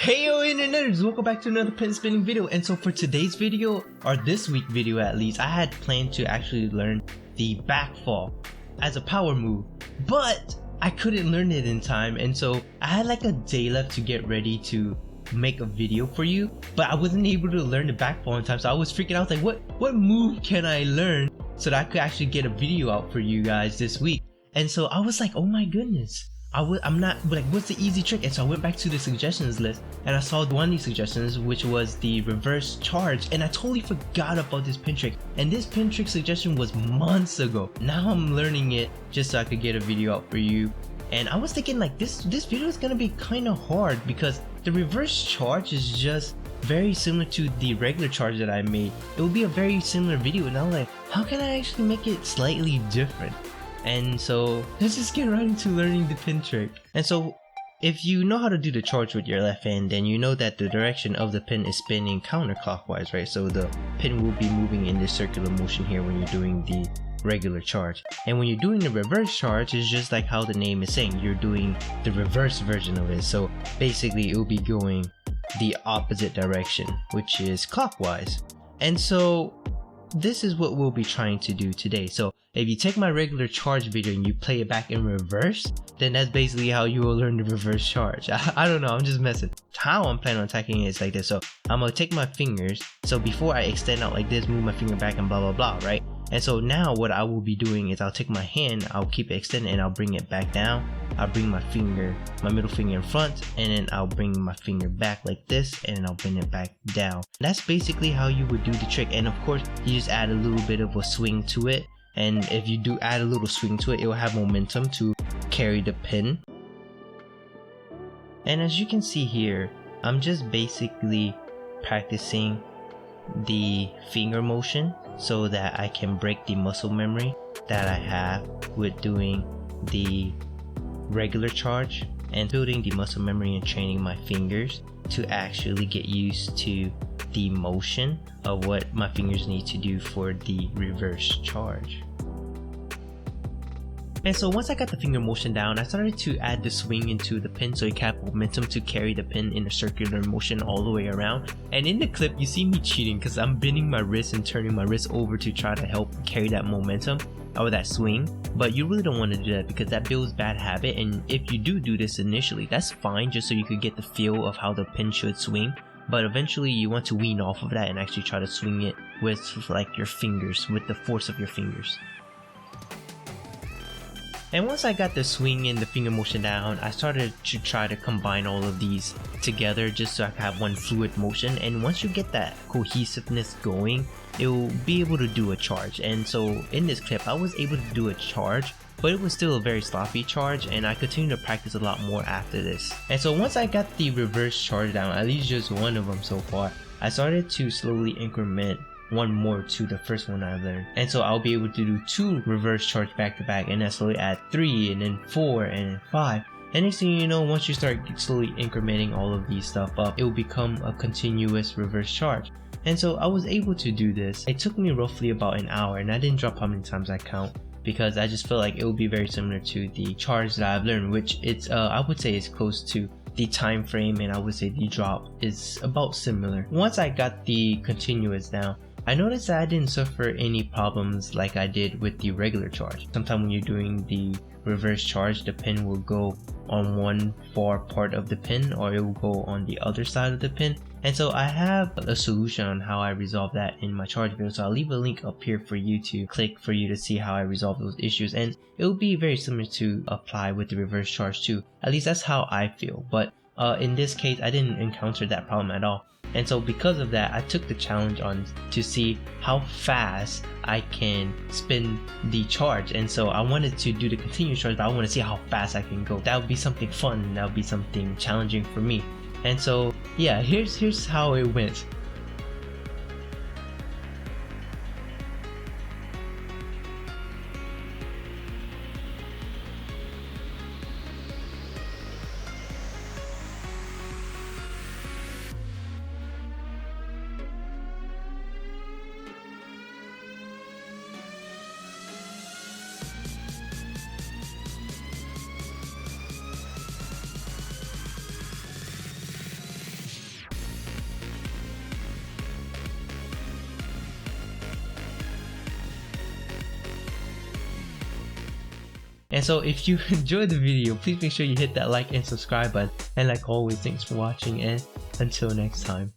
Hey yo interneters, welcome back to another pen spinning video. And so for today's video, or this week video at least, I had planned to actually learn the bakfall as a power move, but I couldn't learn it in time, and so I had like a day left to get ready to make a video for you, but I wasn't able to learn the bakfall in time. So I was freaking out, like what move can I learn so that I could actually get a video out for you guys this week. And so I was like, oh my goodness, I'm not like, what's the easy trick? And so I went back to the suggestions list and I saw one of these suggestions, which was the reverse charge, and I totally forgot about this pin trick. And this pin trick suggestion was months ago. Now I'm learning it just so I could get a video out for you. And I was thinking like this video is gonna be kind of hard because the reverse charge is just very similar to the regular charge that I made. It will be a very similar video, and I'm like, how can I actually make it slightly different? And so let's just get right into learning the pin trick. And so if you know how to do the charge with your left hand, then you know that the direction of the pin is spinning counterclockwise, right? So the pin will be moving in this circular motion here when you're doing the regular charge. And when you're doing the reverse charge, it's just like how the name is saying, you're doing the reverse version of it. So basically it will be going the opposite direction, which is clockwise. And so this is what we'll be trying to do today. So if you take my regular charge video and you play it back in reverse, then that's basically how you will learn the reverse charge. I don't know, I'm just messing. How I'm planning on attacking it is like this. So I'm gonna take my fingers, so before I extend out like this, move my finger back and blah blah blah, right? And so now what I will be doing is I'll take my hand, I'll keep it extended, and I'll bring it back down. I'll bring my middle finger in front, and then I'll bring my finger back like this, and then I'll bring it back down. That's basically how you would do the trick. And of course, you just add a little bit of a swing to it. And if you do add a little swing to it, it will have momentum to carry the pin. And as you can see here, I'm just basically practicing the finger motion so that I can break the muscle memory that I have with doing the regular charge, and building the muscle memory and training my fingers to actually get used to the motion of what my fingers need to do for the reverse charge. And so once I got the finger motion down, I started to add the swing into the pin so it can have momentum to carry the pin in a circular motion all the way around. And in the clip, you see me cheating because I'm bending my wrist and turning my wrist over to try to help carry that momentum or that swing. But you really don't want to do that because that builds bad habit. And if you do this initially, that's fine, just so you could get the feel of how the pin should swing. But eventually you want to wean off of that and actually try to swing it with like your fingers, with the force of your fingers. And once I got the swing and the finger motion down, I started to try to combine all of these together just so I could have one fluid motion. And once you get that cohesiveness going, it will be able to do a charge. And so in this clip, I was able to do a charge, but it was still a very sloppy charge, and I continued to practice a lot more after this. And so once I got the reverse charge down, at least just one of them so far, I started to slowly increment one more to the first one I learned. And so I'll be able to do 2 reverse charge back to back, and then slowly add 3, and then 4, and then 5. And next thing you know, once you start slowly incrementing all of these stuff up, it will become a continuous reverse charge. And so I was able to do this. It took me roughly about an hour, and I didn't drop how many times I count, because I just feel like it will be very similar to the charge that I've learned, which it's I would say is close to the time frame, and I would say the drop is about similar. Once I got the continuous down, I noticed that I didn't suffer any problems like I did with the regular charge. Sometimes when you're doing the reverse charge, the pin will go on one far part of the pin, or it will go on the other side of the pin. And so I have a solution on how I resolve that in my charge video, so I'll leave a link up here for you to click for you to see how I resolve those issues. And it will be very similar to apply with the reverse charge too. At least that's how I feel. But in this case, I didn't encounter that problem at all. And so because of that, I took the challenge on to see how fast I can spin the charge. And so I wanted to do the continuous charge, but I want to see how fast I can go. That would be something fun, that would be something challenging for me. And so yeah, here's how it went. And so if you enjoyed the video, please make sure you hit that like and subscribe button. And like always, thanks for watching, and until next time.